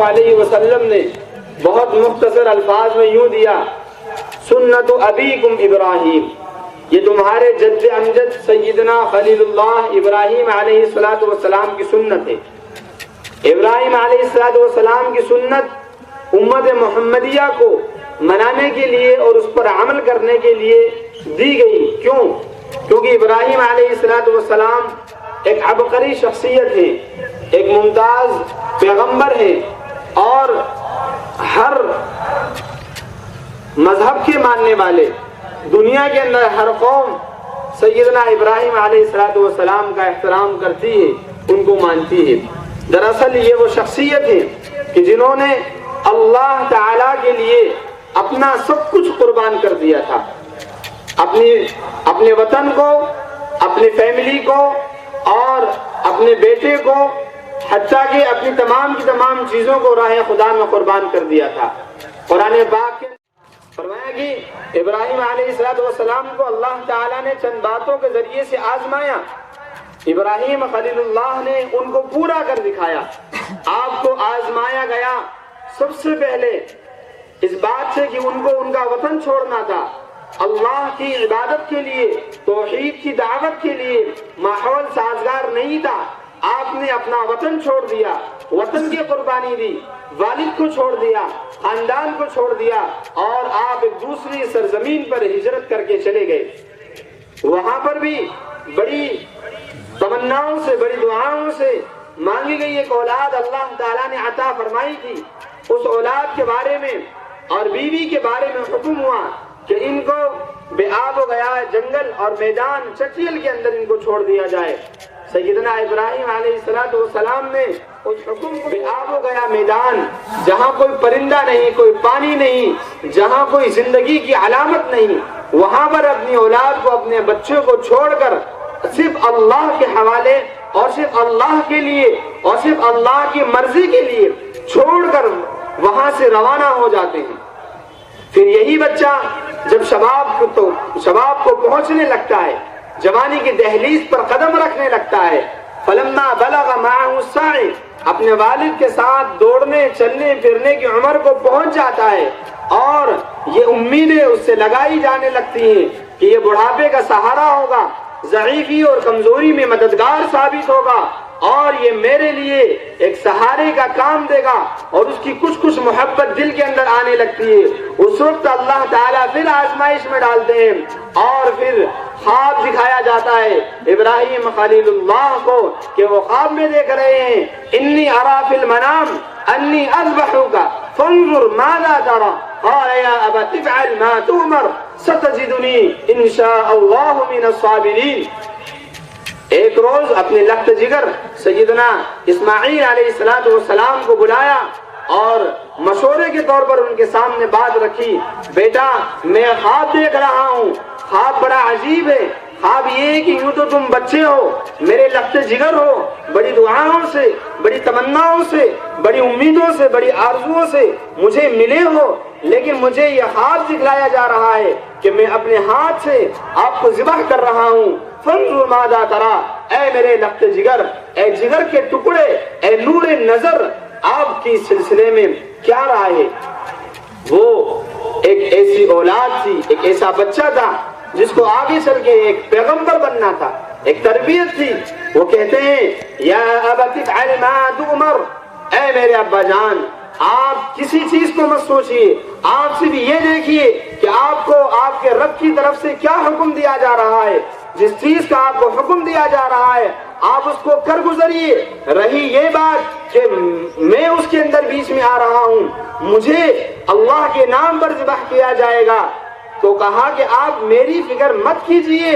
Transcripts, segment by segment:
علیہ وسلم نے بہت مختصر الفاظ میں یوں دیا: سنت ابیکم ابراہیم، یہ تمہارے جد امجد سیدنا خلیل اللہ ابراہیم علیہ السلام کی سنت ہے۔ ابراہیم علیہ السلام کی سنت امت محمدیہ کو منانے کے لیے اور اس پر عمل کرنے کے لیے دی گئی۔ کیوں؟ کیونکہ ابراہیم علیہ السلام ایک عبقری شخصیت ہے، ایک ممتاز پیغمبر ہے، اور ہر مذہب کے ماننے والے، دنیا کے اندر ہر قوم سیدنا ابراہیم علیہ السلام کا احترام کرتی ہے، ان کو مانتی ہے۔ دراصل یہ وہ شخصیت ہے کہ جنہوں نے اللہ تعالی کے لیے اپنا سب کچھ قربان کر دیا تھا، اپنے وطن کو، اپنی فیملی کو اور اپنے بیٹے کو، حتیٰ کہ اپنی تمام کی تمام چیزوں کو راہ خدا میں قربان کر دیا تھا۔ قرآن پاک فرمایا کہ ابراہیم علیہ السلام کو اللہ تعالیٰ نے چند باتوں کے ذریعے سے آزمایا۔ ابراہیم خلیل اللہ نے ان کو پورا کر دکھایا۔ آپ کو آزمایا گیا سب سے پہلے اس بات سے کہ ان کو ان کا وطن چھوڑنا تھا، اللہ کی عبادت کے لیے، توحید کی دعوت کے لیے ماحول سازگار نہیں تھا۔ آپ نے اپنا وطن چھوڑ دیا، وطن کی قربانی دی، والد کو چھوڑ دیا، خاندان کو چھوڑ دیا، اور آپ ایک دوسری سرزمین پر ہجرت کر کے چلے گئے۔ وہاں پر بھی بڑی تمناؤں سے، بڑی دعاؤں سے مانگی گئی ایک اولاد اللہ تعالیٰ نے عطا فرمائی تھی۔ اس اولاد کے بارے میں اور بیوی کے بارے میں حکم ہوا کہ ان کو بے آب و گیا جنگل اور میدان چٹیل کے اندر ان کو چھوڑ دیا جائے۔ سیدنا ابراہیم علیہ السلام نے اس حکم کو، بے آب و گیا میدان، جہاں کوئی پرندہ نہیں، کوئی پانی نہیں، جہاں کوئی زندگی کی علامت نہیں، وہاں پر اپنی اولاد کو، اپنے بچوں کو چھوڑ کر صرف اللہ کے حوالے اور صرف اللہ کے لیے اور صرف اللہ کی مرضی کے لیے چھوڑ کر وہاں سے روانہ ہو جاتے ہیں۔ پھر یہی بچہ جب شباب کو پہنچنے لگتا ہے، جوانی کی دہلیز پر قدم رکھنے لگتا ہے، فلما بلغ معه السعی، اپنے والد کے ساتھ دوڑنے، چلنے پھرنے کی عمر کو پہنچ جاتا ہے، اور یہ امیدیں اس سے لگائی جانے لگتی ہیں کہ یہ بڑھاپے کا سہارا ہوگا، ضعیفی اور کمزوری میں مددگار ثابت ہوگا، اور یہ میرے لیے ایک سہارے کا کام دے گا، اور اس کی کچھ محبت دل کے اندر آنے لگتی ہے۔ اس وقت اللہ تعالیٰ پھر آزمائش میں ڈالتے ہیں، اور پھر خواب دکھایا جاتا ہے ابراہیم خلیل اللہ کو کہ وہ خواب میں دیکھ رہے ہیں، انی ارا فی المنام انی اذبحک فانظر ماذا ترى قال یا ابت افعل ما تؤمر ستجدنی ان شاء اللہ من الصابرین۔ ایک روز اپنے لخت جگر سیدنا اسماعیل علیہ السلام کو بلایا اور مشورے کے طور پر ان کے سامنے بات رکھی، بیٹا میں خواب دیکھ رہا ہوں، خواب بڑا عجیب ہے، خواب یہ ہے کہ یوں تو تم بچے ہو، میرے لخت جگر ہو، بڑی دعاؤں سے، بڑی تمناؤں سے، بڑی امیدوں سے، بڑی آرزوؤں سے مجھے ملے ہو، لیکن مجھے یہ خواب دکھلایا جا رہا ہے کہ میں اپنے ہاتھ سے آپ کو ذبح کر رہا ہوں۔ فانظر ماذا ترى، اے میرے لخت جگر، اے جگر کے ٹکڑے، اے نور نظر، آپ کی سلسلے میں کیا رائے ہے؟ وہ ایک ایسی اولاد تھی، ایک ایسا بچہ تھا جس کو آگے چل کے ایک پیغمبر بننا تھا، ایک تربیت تھی۔ وہ کہتے ہیں یا ابت افعل ما تؤمر، اے میرے ابا جان آپ کسی چیز کو مت سوچیے، آپ صرف یہ دیکھیے کہ آپ کو آپ کے رب کی طرف سے کیا حکم دیا جا رہا ہے، جس چیز کا آپ کو حکم دیا جا رہا ہے آپ اس کو کر گزریے۔ رہی یہ بات کہ میں اس کے اندر بیچ میں آ رہا ہوں، مجھے اللہ کے نام پر ذبح کیا جائے گا، تو کہا کہ آپ میری فکر مت کیجئے،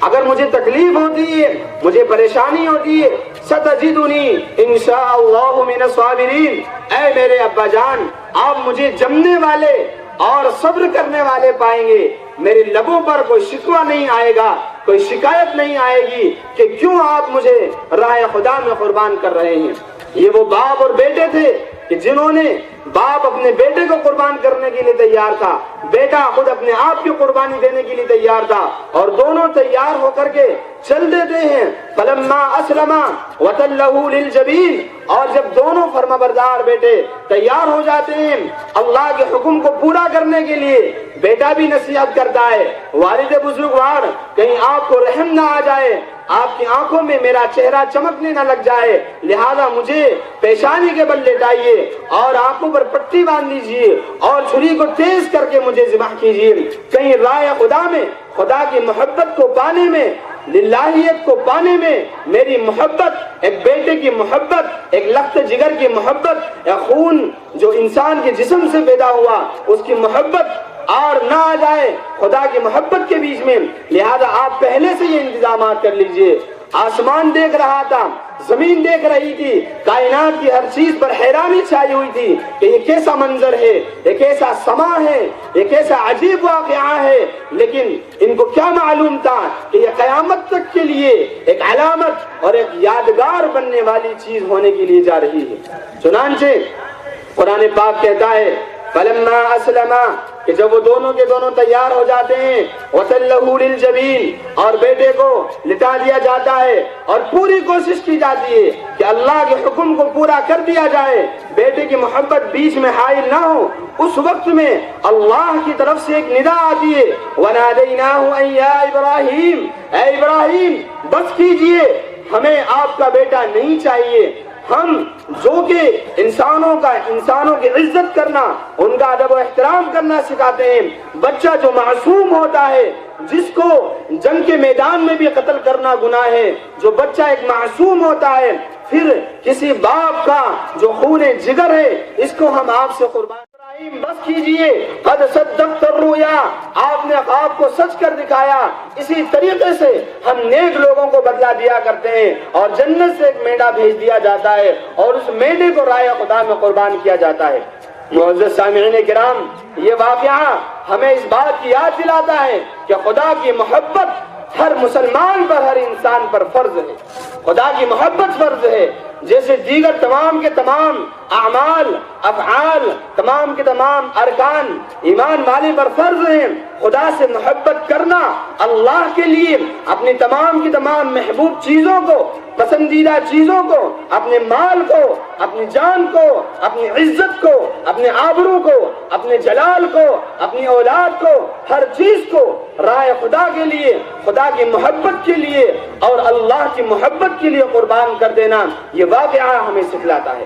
اگر مجھے تکلیف ہوتی ہے، مجھے پریشانی ہوتی ہے، ستجدنی انشاء اللہ من الصابرین، اے میرے ابا جان آپ مجھے جمنے والے اور صبر کرنے والے پائیں گے، میرے لبوں پر کوئی شکوہ نہیں آئے گا، کوئی شکایت نہیں آئے گی کہ کیوں آپ مجھے راہ خدا میں قربان کر رہے ہیں۔ یہ وہ باپ اور بیٹے تھے کہ جنہوں نے، باپ اپنے بیٹے کو قربان کرنے کے لیے تیار تھا، بیٹا خود اپنے آپ کی قربانی دینے کے لیے تیار تھا، اور دونوں تیار ہو کر کے چل دیتے ہیں. فلما اسلما وتلہ للجبین، اور جب دونوں فرمانبردار بیٹے تیار ہو جاتے ہیں اللہ کے حکم کو پورا کرنے کے لیے، بیٹا بھی نصیحت کرتا ہے والد بزرگوار کہیں آپ کو رحم نہ آ جائے، آپ کی آنکھوں میں میرا چہرہ چمکنے نہ لگ جائے، لہذا مجھے پیشانی کے بل لٹائیے اور آنکھوں پر پٹی باندھ دیجیے اور چھری کو تیز کر کے مجھے ذبح کیجیے. کہیں رائے خدا میں، خدا کی محبت کو پانے میں، للہیت کو پانے میں میری محبت، ایک بیٹے کی محبت، ایک لخت جگر کی محبت، ایک خون جو انسان کے جسم سے پیدا ہوا اس کی محبت اور نہ آ جائے خدا کی محبت کے بیچ میں. لہذا آپ پہلے سے یہ انتظامات کر لیجئے. آسمان دیکھ رہا تھا، زمین دیکھ رہی تھی، کائنات کی ہر چیز پر حیرانی چھائی ہوئی تھی کہ یہ کیسا منظر ہے، یہ کیسا سما ہے، یہ کیسا عجیب واقعہ ہے. لیکن ان کو کیا معلوم تھا کہ یہ قیامت تک کے لیے ایک علامت اور ایک یادگار بننے والی چیز ہونے کے لیے جا رہی ہے. چنانچہ قرآن پاک کہتا ہے فلما اسلما، کہ جب وہ دونوں کے دونوں تیار ہو جاتے ہیں، وتلہ للجبین، اور بیٹے کو لٹا دیا جاتا ہے اور پوری کوشش کی جاتی ہے کہ اللہ کے حکم کو پورا کر دیا جائے، بیٹے کی محبت بیچ میں حائل نہ ہو. اس وقت میں اللہ کی طرف سے ایک ندا آتی ہے وَنَادَيْنَاهُ أَن يَا إِبْرَاهِيمُ، اے ابراہیم بس کیجئے، ہمیں آپ کا بیٹا نہیں چاہیے. ہم جو کہ انسانوں کی عزت کرنا، ان کا ادب و احترام کرنا سکھاتے ہیں، بچہ جو معصوم ہوتا ہے، جس کو جنگ کے میدان میں بھی قتل کرنا گناہ ہے، جو بچہ ایک معصوم ہوتا ہے، پھر کسی باپ کا جو خون جگر ہے، اس کو ہم آپ سے قربان. بس کیجئے، قد صدقت الرؤیا، آپ نے خواب کو سچ کر دکھایا. اسی طریقے سے ہم نیک لوگوں کو بدلہ دیا کرتے ہیں اور جنت سے ایک مینڈا بھیج دیا جاتا ہے اور اس مینڈے کو رائے خدا میں قربان کیا جاتا ہے. معزز سامعین کرام، یہ واقعہ ہمیں اس بات کی یاد دلاتا ہے کہ خدا کی محبت ہر مسلمان پر، ہر انسان پر فرض ہے. خدا کی محبت فرض ہے، جیسے دیگر تمام کے تمام اعمال، افعال، تمام کے تمام ارکان ایمان والے پر فرض ہیں. خدا سے محبت کرنا، اللہ کے لیے اپنی تمام کی تمام محبوب چیزوں کو، پسندیدہ چیزوں کو، اپنے مال کو، اپنی جان کو، اپنی عزت کو، اپنے آبرو کو، اپنے جلال کو، اپنی اولاد کو، ہر چیز کو رائے خدا کے لیے، خدا کی محبت کے لیے اور اللہ کی محبت کے لیے قربان کر دینا، یہ واقعہ ہمیں سکھلاتا ہے.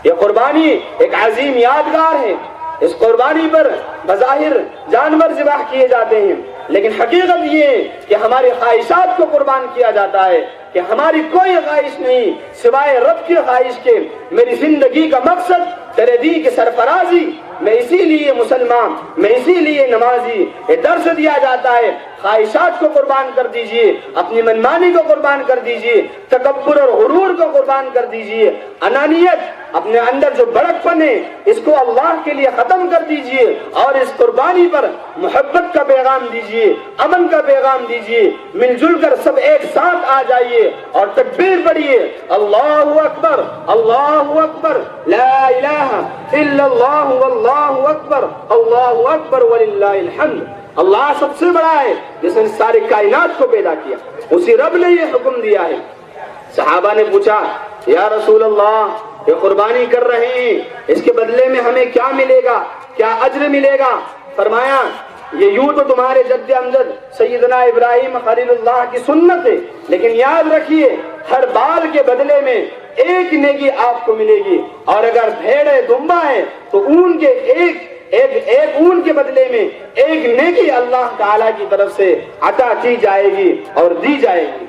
یہ قربانی ایک عظیم یادگار ہے. اس قربانی پر بظاہر جانور ذبح کیے جاتے ہیں، لیکن حقیقت یہ ہے کہ ہماری خواہشات کو قربان کیا جاتا ہے کہ ہماری کوئی خواہش نہیں سوائے رب کی خواہش کے. میری زندگی کا مقصد تیرے دین کی سرفرازی، میں اسی لیے مسلمان، میں اسی لیے نمازی. یہ درس دیا جاتا ہے خواہشات کو قربان کر دیجئے، اپنی منمانی کو قربان کر دیجئے، تکبر اور غرور کو قربان کر دیجئے، انانیت، اپنے اندر جو بڑک پن ہے اس کو اللہ کے لیے ختم کر دیجئے اور اس قربانی پر محبت کا پیغام دیجئے، امن کا پیغام دیجئے. مل جل کر سب ایک ساتھ آ جائیے اور تکبیر پڑھیے، اللہ اکبر، اللہ اکبر، لا الہ الا اللہ واللہ اکبر، اللہ اکبر وللہ الحمد. اللہ سب سے بڑا ہے جس نے ساری کائنات کو پیدا کیا، اسی رب نے یہ حکم دیا ہے. صحابہ نے پوچھا یا رسول اللہ، یہ قربانی کر رہے ہیں، اس کے بدلے میں ہمیں کیا ملے گا، کیا اجر ملے گا؟ فرمایا یہ یوں تو تمہارے جد امجد سیدنا ابراہیم خلیل اللہ کی سنت ہے، لیکن یاد رکھیے ہر بال کے بدلے میں ایک نیکی آپ کو ملے گی، اور اگر بھیڑ ہے، دمبا ہے، تو اون کے ایک اون کے بدلے میں ایک نیکی اللہ تعالی کی طرف سے عطا کی جائے گی اور دی جائے گی.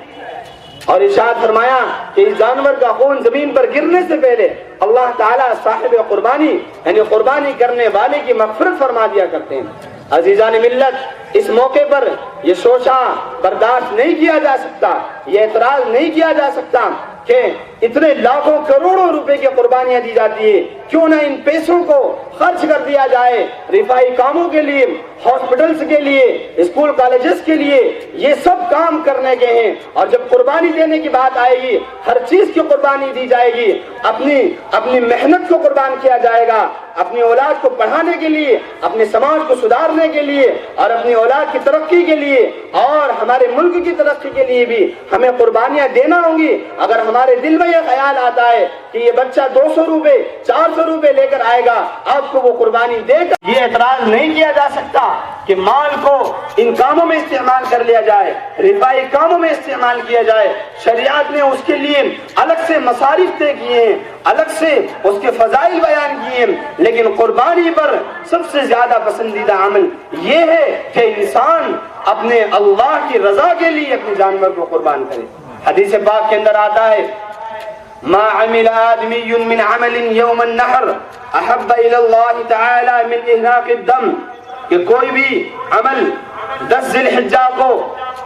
اور ارشاد فرمایا کہ اس جانور کا خون زمین پر گرنے سے پہلے اللہ تعالیٰ صاحب قربانی یعنی قربانی کرنے والے کی مغفرت فرما دیا کرتے ہیں. عزیزان ملت، اس موقع پر یہ شوشہ برداشت نہیں کیا جا سکتا، یہ اعتراض نہیں کیا جا سکتا کہ اتنے لاکھوں کروڑوں روپے کی قربانیاں دی جاتی ہیں، کیوں نہ ان پیسوں کو خرچ کر دیا جائے رفاہی کاموں کے لیے، ہاسپٹلز کے لیے، اسکول کالجز کے لیے، یہ سب کام کرنے کے ہیں۔ اور جب قربانی دینے کی بات آئے گی، ہر چیز کی قربانی دی جائے گی، اپنی محنت کو قربان کیا جائے گا، اپنی اولاد کو پڑھانے کے لیے، اپنے سماج کو سدھارنے کے لیے، اور اپنی اولاد کی ترقی کے لیے، اور ہمارے ملک کی ترقی کے لیے بھی ہمیں قربانیاں دینا ہوں گی۔ اگر ہمارے دل میں یہ خیال آتا ہے کہ یہ بچہ 200 روپے 400 روپے لے کر آئے گا، آپ کو وہ قربانی دے کر یہ اعتراض نہیں کیا جا سکتا کہ مال کو ان کاموں میں استعمال کر لیا جائے، رفاہی کاموں میں استعمال کیا جائے۔ شریعت نے اس کے لیے الگ سے مصارف طے کیے ہیں، الگ سے اس کے فضائل بیان کیے ہیں، لیکن قربانی پر سب سے زیادہ پسندیدہ عمل یہ ہے کہ انسان اپنے اللہ کی رضا کے لیے اپنے جانور کو قربان کرے۔ حدیث پاک کے اندر آتا ہے ما عمل آدمی من عمل یوم النحر احب الى اللہ تعالی من احراق الدم، کہ کوئی بھی عمل 10 ذی الحجہ کو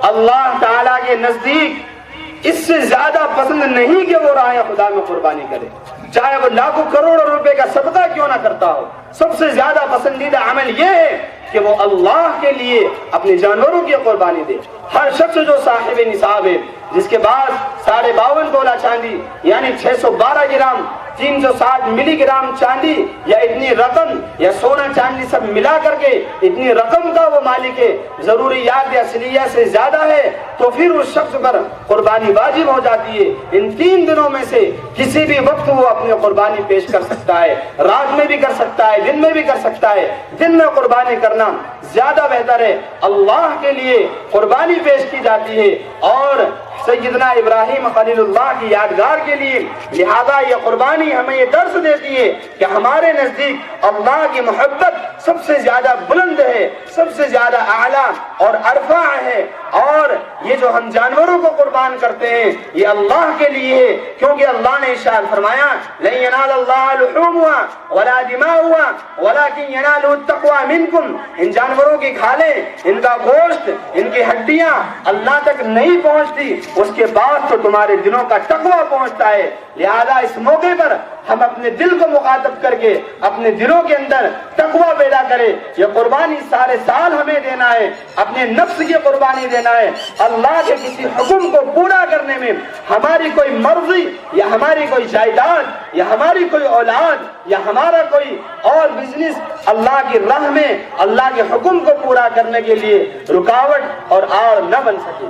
اللہ تعالیٰ کے نزدیک اس سے زیادہ پسند نہیں کہ وہ راہ خدا میں قربانی کرے، چاہے وہ لاکھوں کروڑوں روپے کا صدقہ کیوں نہ کرتا ہو۔ سب سے زیادہ پسندیدہ عمل یہ ہے کہ وہ اللہ کے لیے اپنے جانوروں کی قربانی دے۔ ہر شخص جو صاحب نصاب ہے، جس کے بعد 52.5 تولہ چاندی یعنی 612 گرام 360 ملی گرام چاندی یا اتنی رقم یا سونا چاندی سب ملا کر کے اتنی رقم کا وہ مالک ہے، ضروریات یا اصلیہ سے زیادہ ہے، تو پھر اس شخص پر قربانی واجب ہو جاتی ہے۔ ان 3 دنوں میں سے کسی بھی وقت وہ اپنی قربانی پیش کر سکتا ہے، رات میں بھی کر سکتا ہے، دن میں بھی کر سکتا ہے۔ دن میں قربانی کرنا زیادہ بہتر ہے، اللہ کے لیے قربانی پیش کی جاتی ہے اور سیدنا ابراہیم خلیل اللہ کی یادگار کے لیے، لہذا یہ قربانی ہمیں یہ درس دیتی ہے کہ ہمارے نزدیک اللہ کی محبت سب سے زیادہ بلند ہے، سب سے زیادہ اعلیٰ اور ارفع ہے، اور یہ جو ہم جانوروں کو قربان کرتے ہیں یہ اللہ کے لیے ہے، کیونکہ اللہ نے ارشاد فرمایا لن ينال الله لحومها ولا دماؤها ولكن يناله التقوى منكم، ان جانوروں کی کھالیں، ان کا گوشت، ان کی ہڈیاں اللہ تک نہیں پہنچتی، اس کے بعد تو تمہارے دلوں کا تقوی پہنچتا ہے۔ لہذا اس موقع پر ہم اپنے دل کو مخاطب کر کے اپنے دلوں کے اندر تقوی پیدا کریں۔ یہ قربانی سارے سال ہمیں دینا ہے، اپنے نفس کی قربانی دینا ہے۔ اللہ کے کسی حکم کو پورا کرنے میں ہماری کوئی مرضی یا ہماری کوئی جائیداد یا ہماری کوئی اولاد یا ہمارا کوئی اور بزنس اللہ کی راہ میں اللہ کے حکم کو پورا کرنے کے لیے رکاوٹ اور آڑ نہ بن سکے۔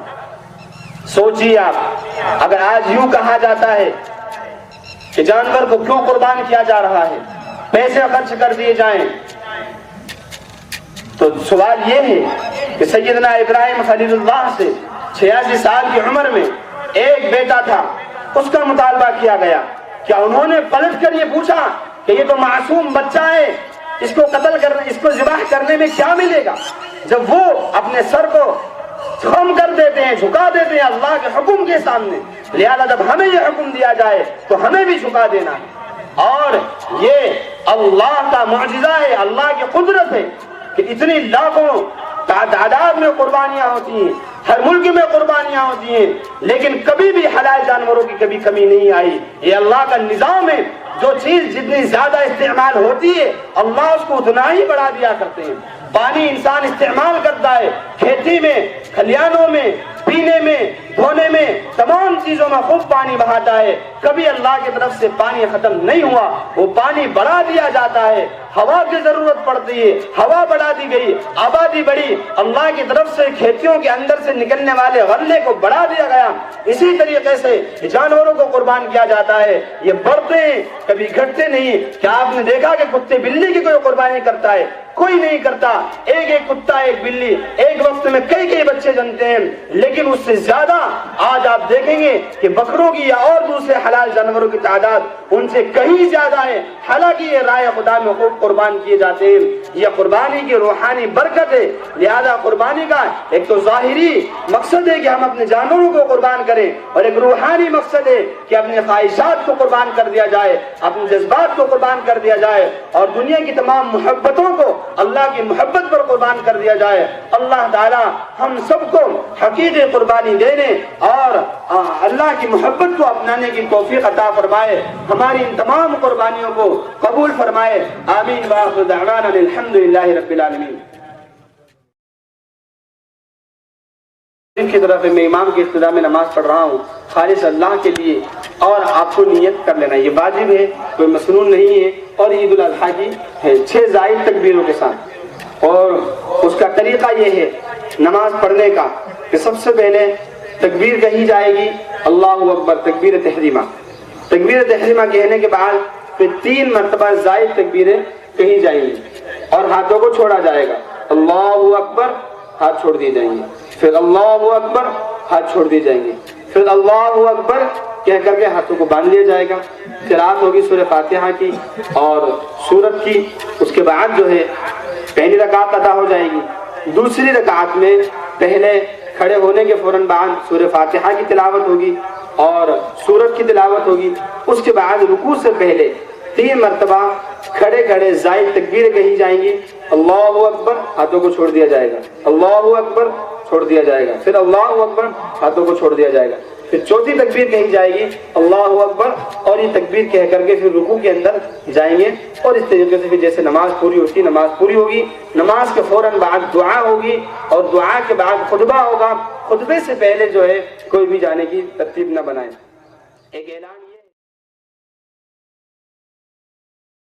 سوچیے آپ، اگر آج یوں کہا جاتا ہے کہ جانور کو کیوں قربان کیا جا رہا ہے، پیسے خرچ کر دیے جائیں، تو سوال یہ ہے کہ سیدنا ابراہیم خلیل اللہ سے 86 سال کی عمر میں ایک بیٹا تھا، اس کا مطالبہ کیا گیا، کیا انہوں نے پلٹ کر یہ پوچھا کہ یہ تو معصوم بچہ ہے، اس کو قتل کرنے، اس کو ذبح کرنے میں کیا ملے گا؟ جب وہ اپنے سر کو خم کر دیتے ہیں، جھکا دیتے ہیں اللہ کے حکم کے سامنے، لہذا جب ہمیں یہ حکم دیا جائے تو ہمیں بھی جھکا دینا ہے۔ اور یہ اللہ کا معجزہ ہے، اللہ کی قدرت ہے کہ اتنی لاکھوں تعداد میں قربانیاں ہوتی ہیں، ہر ملک میں قربانیاں ہوتی ہیں، لیکن کبھی بھی حلال جانوروں کی کبھی کمی نہیں آئی۔ یہ اللہ کا نظام ہے، جو چیز جتنی زیادہ استعمال ہوتی ہے اللہ اس کو اتنا ہی بڑھا دیا کرتے ہیں۔ پانی انسان استعمال کرتا ہے، کھیتی میں، کھلیانوں میں، پینے میں، دھونے میں، تمام چیزوں میں خوب پانی بہاتا ہے، کبھی اللہ کی طرف سے پانی ختم نہیں ہوا، وہ پانی بڑھا دیا جاتا ہے۔ ہوا کی ضرورت پڑتی ہے، ہوا بڑھا دی گئی، آبادی بڑھی، اللہ کی طرف سے کھیتیوں کے اندر سے نکلنے والے غلے کو بڑھا دیا گیا۔ اسی طریقے سے جانوروں کو قربان کیا جاتا ہے، یہ بڑھتے ہیں کبھی گھٹتے نہیں۔ کیا آپ نے دیکھا کہ کتے بلی کی کوئی قربانی کرتا ہے؟ کوئی نہیں کرتا۔ ایک ایک کتا، ایک بلی ایک وقت میں کئی بچے جنتے ہیں، لیکن اس سے زیادہ آج آپ دیکھیں گے کہ بکروں کی یا اور دوسرے حلال جانوروں کی تعداد ان سے کہیں زیادہ ہے، حالانکہ یہ رائے خدا میں خوب قربان کیے جاتے ہیں۔ یہ قربانی کی روحانی برکت ہے. لہذا قربانی کا ایک تو ظاہری مقصد ہے کہ ہم اپنے جانوروں کو قربان کریں، اور ایک روحانی مقصد ہے کہ اپنے خواہشات کو قربان کر دیا جائے، اپنے جذبات کو قربان کر دیا جائے، اور دنیا کی تمام محبتوں کو اللہ کی محبت پر قربان کر دیا جائے. اللہ تعالی ہم سب کو حقیقی قربانی دینے اور اللہ کی محبت کو اپنانے کی توفیق عطا فرمائے. ہماری ان تمام قربانیوں کو قبول فرمائے. آمین. وآخر دعوانا الحمدللہ رب العالمین. کی طرف میں امام کی ابتدا میں نماز پڑھ رہا ہوں خالص اللہ کے لیے، اور آپ کو نیت کر لینا، یہ واجب ہے، کوئی مسنون نہیں ہے، اور عید الاضحیٰ کی ہے 6 زائد تکبیروں کے ساتھ. اور اس کا طریقہ یہ ہے نماز پڑھنے کا کہ سب سے پہلے تکبیر کہی جائے گی اللہ اکبر، تکبیر تحریمہ. تکبیر تحریمہ کہنے کے بعد پھر 3 مرتبہ زائد تکبیریں کہی جائیں گی، اور ہاتھوں کو چھوڑا جائے گا. اللہ اکبر، ہاتھ چھوڑ دیے جائیں گے. پھر اللہ اکبر، ہاتھ چھوڑ دیے جائیں گے. پھر اللہ اکبر کہہ کر کے ہاتھوں کو باندھ لیا جائے گا. قرأت ہوگی سورہ فاتحہ کی اور سورت کی. اس کے بعد جو ہے پہلی رکعت ادا ہو جائے گی. دوسری رکعت میں پہلے کھڑے ہونے کے فوراً بعد سورہ فاتحہ کی تلاوت ہوگی اور سورت کی تلاوت ہوگی. اس کے بعد رکوع سے پہلے 3 مرتبہ کھڑے کھڑے زائد تکبیریں کہی جائیں گی. اللہ اکبر، ہاتھوں کو چھوڑ دیا جائے گا. اللہ اکبر، چھوڑ دیا جائے گا. پھر اللہ اکبر، ہاتھوں کو چھوڑ دیا جائے گا. پھر چوتھی تکبیر کہی جائے گی اللہ اکبر، اور یہ تکبیر کہہ کر کے پھر رکوع کے اندر جائیں گے. اور اس طریقے سے پھر جیسے نماز پوری ہوتی، نماز پوری ہوگی. نماز کے فوراً بعد دعا ہوگی، اور دعا کے بعد خطبہ ہوگا. خطبے سے پہلے جو ہے کوئی بھی جانے کی ترتیب نہ بنائے. ایک اعلان